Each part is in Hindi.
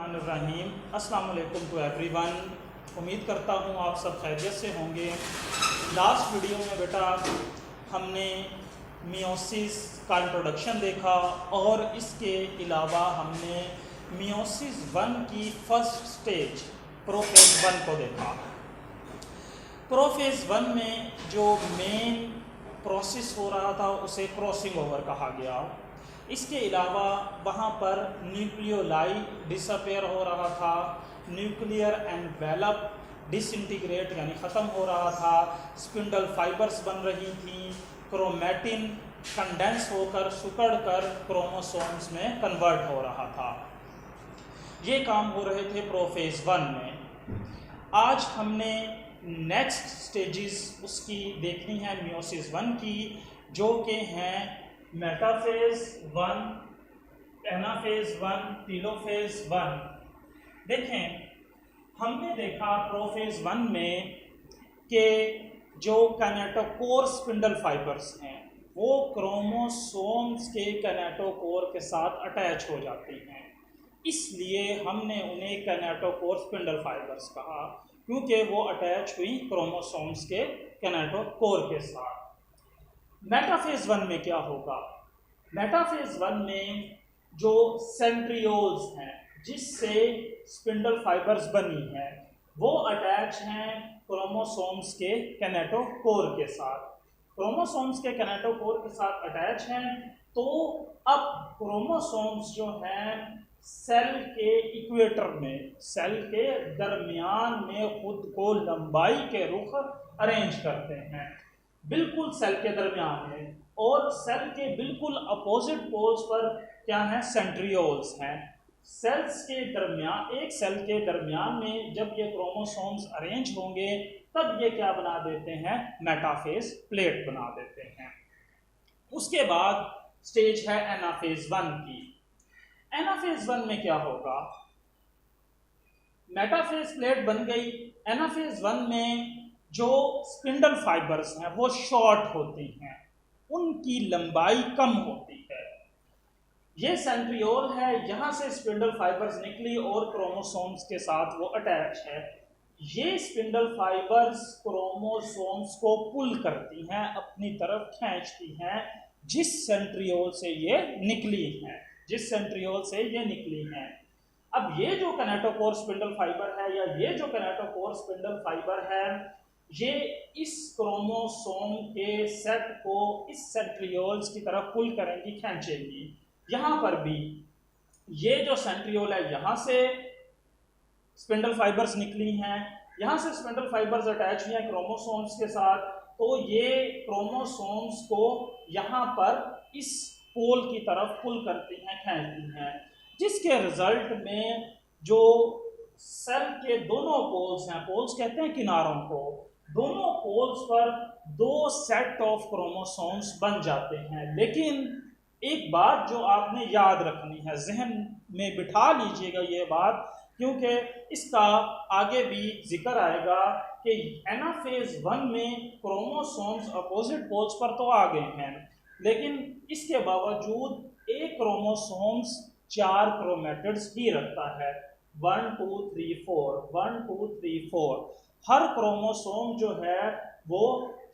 बिस्मिल्लाहिर्रहमानिर्रहीम। अस्सलाम वालेकुम टू एवरीवन। उम्मीद करता हूँ आप सब खैरियत से होंगे। लास्ट वीडियो में बेटा हमने मियोसिस का इंट्रोडक्शन देखा और इसके अलावा हमने मियोसिस 1 की फर्स्ट स्टेज प्रोफेज 1 को देखा। प्रोफेज 1 में जो मेन प्रोसेस हो रहा था उसे क्रॉसिंग ओवर कहा गया। इसके अलावा वहाँ पर न्यूक्लियोलाई डिसअपेयर हो रहा था, न्यूक्लियर एनवेलप डिसइंटीग्रेट यानी ख़त्म हो रहा था, स्पिंडल फाइबर्स बन रही थी, क्रोमेटिन कंडेंस होकर सिकुड़कर क्रोमोसोम्स में कन्वर्ट हो रहा था। ये काम हो रहे थे प्रोफेज 1 में। आज हमने नेक्स्ट स्टेजेस उसकी देखनी है मियोसिस 1 की, जो कि हैं मेटाफेज 1, एनाफेज 1, टीलोफेज 1। देखें, हमने देखा प्रोफेज 1 में कि जो कैनेटोकोर स्पिंडल फाइबर्स हैं वो क्रोमोसोम्स के कैनेटोकोर के साथ अटैच हो जाती हैं, इसलिए हमने उन्हें कैनेटोकोर स्पिंडल फाइबर्स कहा, क्योंकि वो अटैच हुई क्रोमोसोम्स के कैनेटोकोर के साथ। मेटाफेज 1 में क्या होगा? मेटाफेज 1 में जो सेंट्रियोल्स हैं जिससे स्पिंडल फाइबर्स बनी हैं वो अटैच हैं क्रोमोसोम्स के कैनेटोकोर के साथ। क्रोमोसोम्स के कैनेटोकोर के साथ अटैच हैं, तो अब क्रोमोसोम्स जो हैं सेल के इक्वेटर में, सेल के दरमियान में खुद को लंबाई के रुख अरेंज करते हैं, बिल्कुल सेल के दरमियान में। और सेल के बिल्कुल अपोजिट पोल्स पर क्या है? सेंट्रियोल्स हैं। सेल्स के दरमियान, एक सेल के दरमियान में जब ये क्रोमोसोम्स अरेंज होंगे तब ये क्या बना देते हैं? मेटाफेज प्लेट बना देते हैं। उसके बाद स्टेज है एनाफेज 1 की। एनाफेज 1 में क्या होगा? मेटाफेज प्लेट बन गई। एनाफेज 1 में जो स्पिंडल फाइबर्स हैं वो शॉर्ट होती हैं, उनकी लंबाई कम होती है। ये सेंट्रियोल है, यहाँ से स्पिंडल फाइबर्स निकली और क्रोमोसोम्स के साथ वो अटैच है। ये स्पिंडल फाइबर्स क्रोमोसोम्स को पुल करती हैं, अपनी तरफ खींचती हैं, जिस सेंट्रियोल से ये निकली हैं, जिस सेंट्रियोल से ये निकली हैं। अब ये जो कैनेटोकोर स्पिंडल फाइबर है या ये जो कैनेटोकोर स्पिंडल फाइबर है, ये इस क्रोमोसोम के सेट को इस सेंट्रियोल्स की तरफ पुल करेंगी, खींचेंगी। यहाँ पर भी ये जो सेंट्रियोल है यहाँ से स्पिंडल फाइबर्स निकली हैं, यहाँ से स्पिंडल फाइबर्स अटैच हुई हैं क्रोमोसोम्स के साथ, तो ये क्रोमोसोम्स को यहाँ पर इस पोल की तरफ पुल करती हैं, खींचती हैं, जिसके रिजल्ट में जो सेल के दोनों पोल्स हैं, पोल्स कहते हैं किनारों को, दोनों पोल्स पर दो सेट ऑफ क्रोमोसोम्स बन जाते हैं। लेकिन एक बात जो आपने याद रखनी है, जहन में बिठा लीजिएगा ये बात, क्योंकि इसका आगे भी जिक्र आएगा कि एनाफेज 1 में क्रोमोसोम्स अपोजिट पोल्स पर तो आ गए हैं, लेकिन इसके बावजूद एक क्रोमोसोम्स 4 क्रोमेटिड्स ही रखता है। 1 2 3 4, 1 2 3 4। हर क्रोमोसोम जो है वो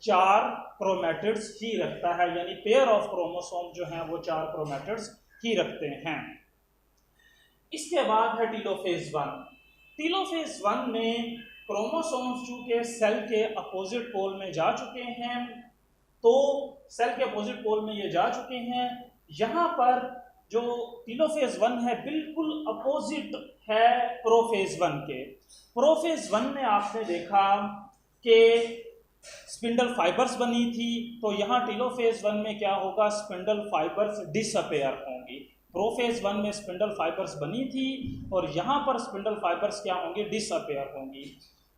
4 क्रोमेटिड्स ही रखता है, यानी पेयर ऑफ क्रोमोसोम जो हैं वो 4 क्रोमेटिड्स ही रखते हैं। इसके बाद है टीलोफेज 1। टीलोफेज 1 में क्रोमोसोम्स चूंकि सेल के अपोजिट पोल में जा चुके हैं, तो सेल के अपोजिट पोल में ये जा चुके हैं। यहाँ पर जो टीलोफेज 1 है बिल्कुल अपोजिट है प्रोफेज 1 के। प्रोफेज 1 में आपने देखा कि स्पिंडल फाइबर्स बनी थी, तो यहाँ टीलोफेज 1 में क्या होगा? स्पिंडल फाइबर्स डिसअपेयर होंगी। प्रोफेज 1 में स्पिंडल फाइबर्स बनी थी और यहाँ पर स्पिंडल फाइबर्स क्या होंगी? डिसअपेयर होंगी।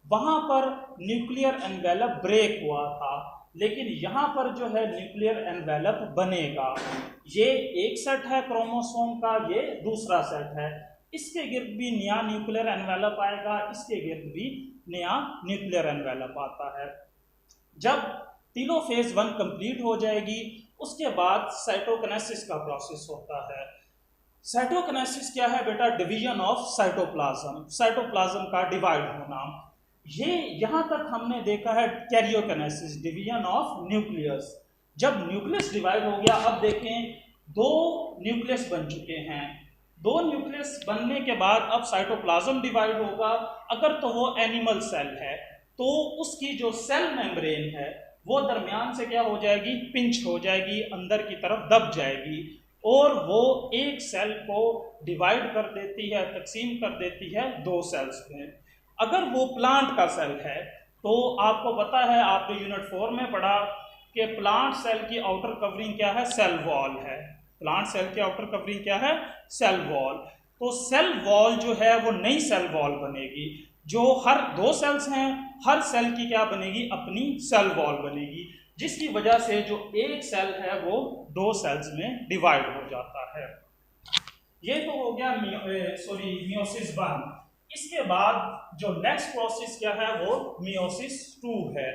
वहाँ पर न्यूक्लियर एनवेलप ब्रेक हुआ था, लेकिन यहाँ पर जो है न्यूक्लियर एनवेलप बनेगा। ये एक सेट है क्रोमोसोम का, ये दूसरा सेट है। इसके गिर्द भी नया न्यूक्लियर एनवेलप आएगा, इसके गिर्द भी नया न्यूक्लियर एनवेलप आता है। जब टीलोफेज 1 कंप्लीट हो जाएगी, उसके बाद साइटोकिनेसिस का प्रोसेस होता है। साइटोकिनेसिस क्या है बेटा? डिवीजन ऑफ साइटोप्लाज्म, साइटोप्लाज्म का डिवाइड होना। ये यहां तक हमने देखा है कैरियोकिनेसिस, डिवीजन ऑफ न्यूक्लियस। जब न्यूक्लियस डिवाइड हो गया, अब देखें दो न्यूक्लियस बन चुके हैं। दो न्यूक्लियस बनने के बाद अब साइटोप्लाज्म डिवाइड होगा। अगर तो वो एनिमल सेल है तो उसकी जो सेल मेम्ब्रेन है वो दरमियान से क्या हो जाएगी? पिंच हो जाएगी, अंदर की तरफ दब जाएगी और वो एक सेल को डिवाइड कर देती है, तकसीम कर देती है दो सेल्स में। अगर वो प्लांट का सेल है तो आपको पता है, आपने यूनिट 4 में पढ़ा कि प्लांट सेल की आउटर कवरिंग क्या है? सेल वॉल है। प्लांट सेल की आउटर कवरिंग क्या है? Cell wall. तो सेल वॉल जो है वो नई सेल वॉल बनेगी। जो हर दो सेल्स हैं, हर सेल की क्या बनेगी? अपनी सेल वॉल बनेगी, जिसकी वजह से जो एक सेल है वो दो सेल्स में डिवाइड हो जाता है। ये तो हो गया मियोसिस 1। इसके बाद जो नेक्स्ट प्रोसेस क्या है वो मियोसिस 2 है।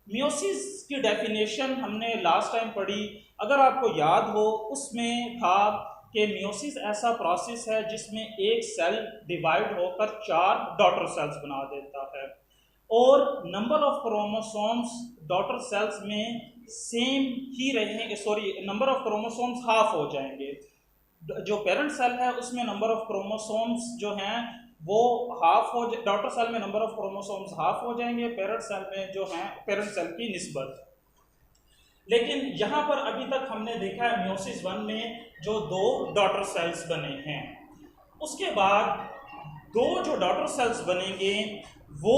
मियोसिस की डेफिनेशन हमने लास्ट टाइम पढ़ी, अगर आपको याद हो उसमें था कि मियोसिस ऐसा प्रोसेस है जिसमें एक सेल डिवाइड होकर 4 डॉटर सेल्स बना देता है और number of chromosomes daughter cells में सेम ही रहेंगे, नंबर ऑफ क्रोमोसोम्स हाफ हो जाएंगे। जो पेरेंट सेल है उसमें नंबर ऑफ क्रोमोसोम्स जो हैं वो हाफ हो, डॉटर सेल में नंबर ऑफ क्रोमोसोम्स हाफ हो जाएंगे पेरेंट सेल में जो हैं पेरेंट सेल की निस्बत। लेकिन यहाँ पर अभी तक हमने देखा है मियोसिस 1 में जो दो डॉटर सेल्स बने हैं, उसके बाद दो जो डॉटर सेल्स बनेंगे वो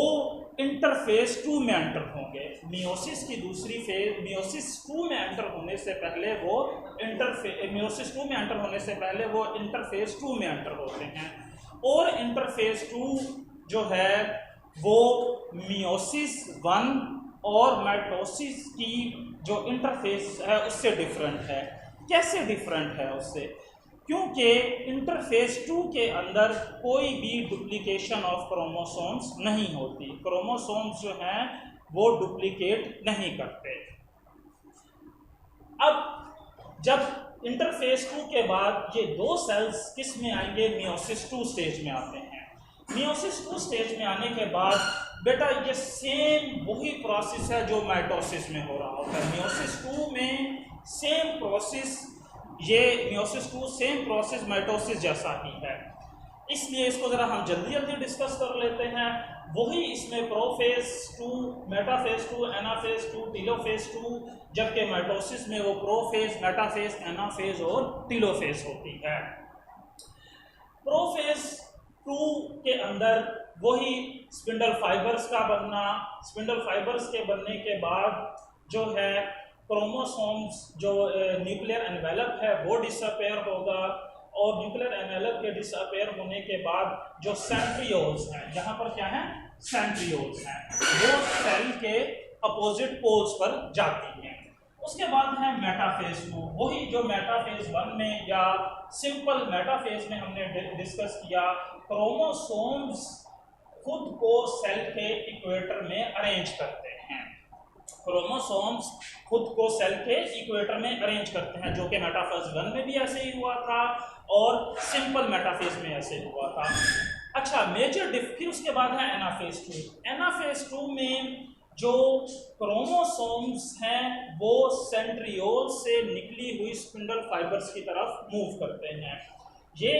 इंटरफेज 2 में एंटर होंगे। मियोसिस की दूसरी फेज, मियोसिस 2 में एंटर होने से पहले वो मियोसिस 2 में एंटर होने से पहले वो इंटरफेज 2 में एंटर होते हैं और इंटरफेज 2 जो है वो मियोसिस 1 और माइटोसिस की जो इंटरफेस है उससे डिफरेंट है। कैसे डिफरेंट है उससे? क्योंकि इंटरफेस 2 के अंदर कोई भी डुप्लीकेशन ऑफ क्रोमोसोम्स नहीं होती, क्रोमोसोम्स जो हैं वो डुप्लीकेट नहीं करते। अब जब इंटरफेस 2 के बाद ये दो सेल्स किस में आएंगे? मियोसिस 2 स्टेज में आते हैं। मियोसिस 2 स्टेज में आने के बाद बेटा ये सेम वही प्रोसेस है जो माइटोसिस में हो रहा होता है। मियोसिस 2 में सेम प्रोसेस, ये मियोसिस 2 सेम प्रोसेस माइटोसिस जैसा ही है, इसलिए इसको ज़रा हम जल्दी जल्दी डिस्कस कर लेते हैं। वही इसमें प्रोफेज 2, मेटाफेज 2, एनाफेज 2, टीलोफेज 2, जबकि माइटोसिस में वो प्रोफेज, मेटाफेज, एनाफेज और टीलोफेज होती है। प्रोफेज 2 के अंदर वही स्पिंडल फाइबर्स का बनना, स्पिंडल फाइबर्स के बनने के बाद जो है क्रोमोसोम्स, जो न्यूक्लियर एनवेलप है वो डिसअपेयर होगा और न्यूक्लियर एनवेलप के डिसअपेयर होने के बाद जो सेंट्रियोल्स हैं, यहाँ पर क्या है? सेंट्रियोल्स हैं, वो सेल के अपोजिट पोल्स पर जाती हैं। उसके बाद है मेटाफेज 2, वही जो मेटाफेज 1 में या सिंपल मेटाफेज में हमने डिस्कस किया, क्रोमोसोम्स खुद को सेल के इक्वेटर में अरेंज करते हैं। क्रोमोसोम्स खुद को सेल के इक्वेटर में अरेंज करते हैं, जो कि मेटाफेज 1 में भी ऐसे ही हुआ था और सिंपल मेटाफेज में ऐसे हुआ था। अच्छा, मेजर फिर उसके बाद है एनाफेज 2। एनाफेज 2 में जो क्रोमोसोम्स हैं वो सेंट्रियोल से निकली हुई स्पिंडल फाइबर्स की तरफ मूव करते हैं। ये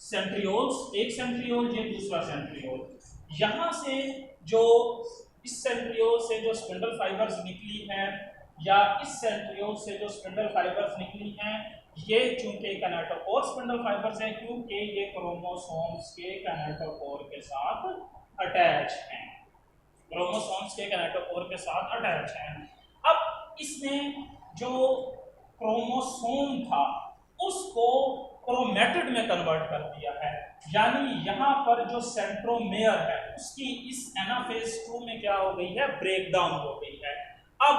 सेंट्रियोल्स, एक सेंट्रियोल, ये दूसरा सेंट्रियोल, यहाँ से जो इस सेंट्रियोल से जो स्पिंडल फाइबर्स निकली हैं या इस सेंट्रियोल से जो स्पिंडल फाइबर्स निकली हैं, ये चूंकि कैनेटोकोर स्पिंडल फाइबर्स हैं क्योंकि ये क्रोमोसोम्स के कैनेटोकोर के साथ अटैच हैं, क्रोमोसोम्स के कैनेटोकोर के साथ अटैच हैं। अब इसमें जो क्रोमोसोम था उसको क्रोमेटिड में कन्वर्ट कर दिया है, यानी यहाँ पर जो सेंट्रोमेयर है उसकी इस एनाफेज 2 में क्या हो गई है? ब्रेक डाउन हो गई है। अब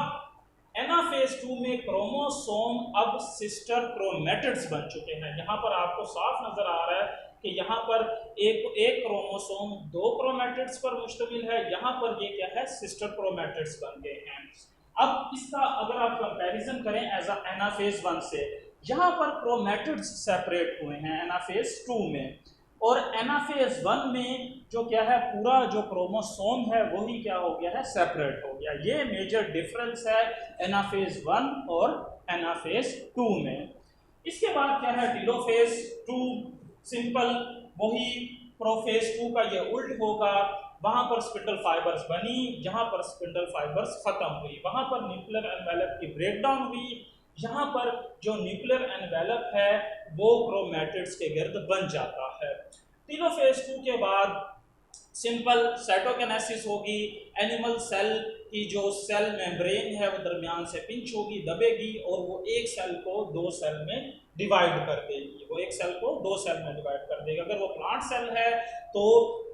एनाफेज 2 में क्रोमोसोम अब सिस्टर क्रोमेटिड्स बन चुके हैं। यहाँ पर आपको साफ नजर आ रहा है कि यहाँ पर एक क्रोमोसोम 2 क्रोमेटिड्स पर मुश्तमिल है, यहाँ पर ये क्या है? सिस्टर क्रोमेटिड्स बन गए हैं। अब इसका अगर आप कंपैरिजन करें एज एनाफेज 1 से, यहाँ पर क्रोमैटिड्स सेपरेट हुए हैं एनाफेज 2 में, और एनाफेज 1 में जो क्या है, पूरा जो क्रोमोसोम है वही क्या हो गया है, सेपरेट हो गया। ये मेजर डिफरेंस है एनाफेज 1 और एनाफेज 2 में। इसके बाद क्या है, टीलोफेज 2, सिंपल वही प्रोफेज 2 का ये उल्ट होगा। वहां पर स्पिंडल फाइबर्स बनी, जहां पर स्पिंडल फाइबर्स खत्म हुई, वहां पर न्यूक्लियर एनवेलप की ब्रेकडाउन हुई। यहाँ पर जो न्यूक्लियर एनवेलप है वो क्रोमैटिड्स के गिर्द बन जाता है। टीलोफेज 2 के बाद सिंपल साइटोकिनेसिस होगी। एनिमल सेल की जो सेल मेम्ब्रेन है वो दरमियान से पिंच होगी, दबेगी, और वो एक सेल को 2 सेल में डिवाइड कर देगी। वो एक सेल को 2 सेल में डिवाइड कर देगी। अगर वो प्लांट सेल है तो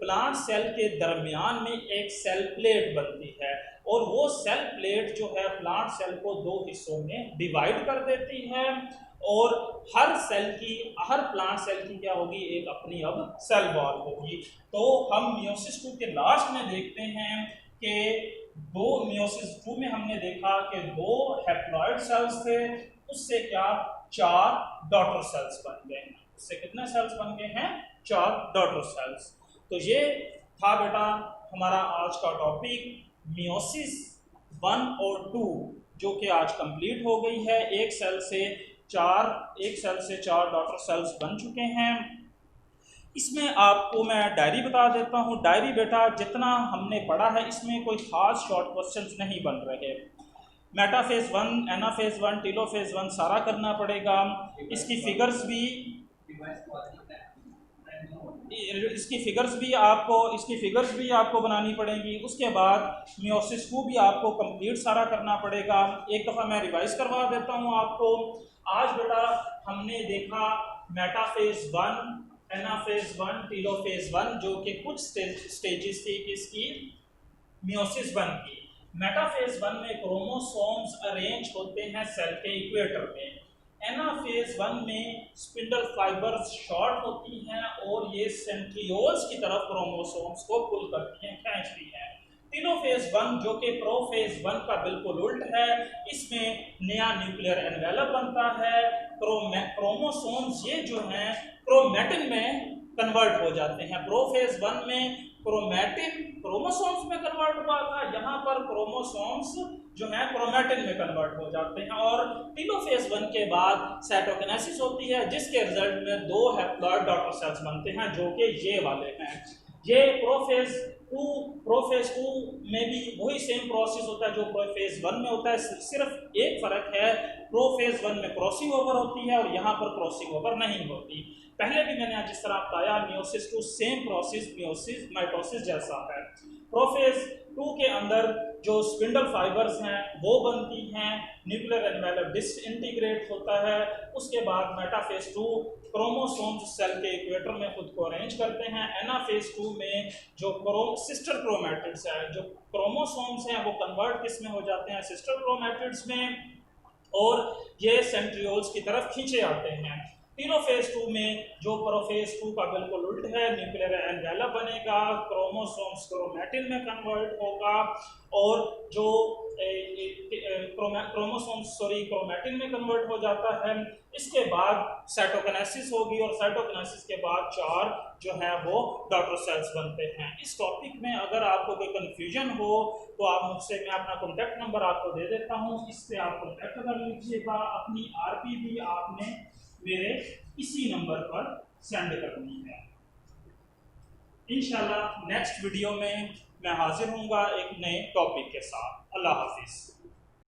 प्लांट सेल के दरमियान में एक सेल प्लेट बनती है, और वो सेल प्लेट जो है प्लांट सेल को 2 हिस्सों में डिवाइड कर देती है। और हर प्लांट सेल की क्या होगी, एक अपनी अब सेल वॉल होगी। तो हम मियोसिस 2 के लास्ट में देखते हैं कि मियोसिस 2 में हमने देखा कि 2 हैप्लॉइड सेल्स थे, उससे क्या 4 डॉटर सेल्स बन गए हैं। उससे कितने सेल्स बन गए हैं, 4 डॉटर सेल्स। तो ये था बेटा हमारा आज का टॉपिक, मियोसिस 1 और 2, जो कि आज कंप्लीट हो गई है। एक सेल से 4 डॉटर सेल्स बन चुके हैं। इसमें आपको मैं डायरी बता देता हूँ। डायरी बेटा जितना हमने पढ़ा है इसमें कोई खास शॉर्ट क्वेश्चंस नहीं बन रहे। मेटाफेज 1, एनाफेज 1, टीलोफेज 1 सारा करना पड़ेगा। इसकी फिगर्स भी आपको बनानी पड़ेंगी। उसके बाद मियोसिस 2 भी आपको कंप्लीट सारा करना पड़ेगा। एक दफ़ा मैं रिवाइज करवा देता हूँ आपको। आज बेटा हमने देखा मेटाफेज 1, एनाफेज 1, टीलोफेज 1, जो कि कुछ स्टेजेस थी किसकी, मियोसिस 1 की। मेटाफेज 1 में क्रोमोसोम्स अरेंज होते हैं सेल के इक्वेटर में। एनाफेज 1 में स्पिंडल फाइबर्स शॉर्ट होती हैं और ये सेंट्रियोल्स की तरफ क्रोमोसोम्स को पुल करती हैं, खींचती हैं। टीलोफेज 1 जो कि प्रोफेज 1 का बिल्कुल उल्ट है, इसमें नया न्यूक्लियर एनवेलप बनता है। क्रोमोसोम्स ये जो हैं क्रोमैटिन में कन्वर्ट हो जाते हैं। प्रोफेज 1 में क्रोमैटिन क्रोमोसोम्स में कन्वर्ट हुआ था, यहाँ पर क्रोमोसोम्स जो है क्रोमैटिन में कन्वर्ट हो जाते हैं। और टीलोफेज 1 के बाद साइटोकिनेसिस होती है, जिसके रिजल्ट में 2 हैप्लॉइड डॉटर सेल्स बनते हैं, जो कि ये वाले हैं। ये प्रोफेज 2 में भी वही सेम प्रोसेस होता है जो प्रोफेज 1 में होता है। सिर्फ एक फर्क है, प्रोफेज 1 में क्रॉसिंग ओवर होती है और यहाँ पर क्रॉसिंग ओवर नहीं होती। पहले भी मैंने जिस तरह बताया, मियोसिस 2 सेम प्रोसेस माइटोसिस जैसा है। प्रोफेज 2 के अंदर जो स्पिंडल फाइबर्स हैं वो बनती हैं, न्यूक्लियर एनवेलप डिसइंटीग्रेट होता है। उसके बाद मेटाफेज 2 क्रोमोसोम्स सेल के इक्वेटर में खुद को अरेंज करते हैं। एनाफेज 2 में जो सिस्टर क्रोमैटिड्स हैं, जो क्रोमोसोम्स हैं वो कन्वर्ट किस में हो जाते हैं, सिस्टर क्रोमैटिड्स में, और ये सेंट्रियोल्स की तरफ खींचे आते हैं। टीलोफेज 2 में जो प्रोफेज 2 का बिल्कुल उल्ट है, न्यूक्लियर एनवेलप बनेगा, क्रोमोसोम्स क्रोमैटिन में कन्वर्ट होगा, और जो क्रोमैटिन में कन्वर्ट हो जाता है। इसके बाद साइटोकिनेसिस होगी, और साइटोकिनेसिस के बाद 4 जो है वो डॉटर सेल्स बनते हैं। इस टॉपिक में अगर आपको कोई कंफ्यूजन हो तो आप मुझसे, मैं अपना कॉन्टैक्ट नंबर आपको दे देता हूँ, इससे आप कॉन्टैक्ट कर लीजिएगा। अपनी आरपी भी आपने मेरे इसी नंबर पर सेंड करनी है। इंशाल्लाह नेक्स्ट वीडियो में मैं हाजिर हूँगा एक नए टॉपिक के साथ। अल्लाह हाफिज़।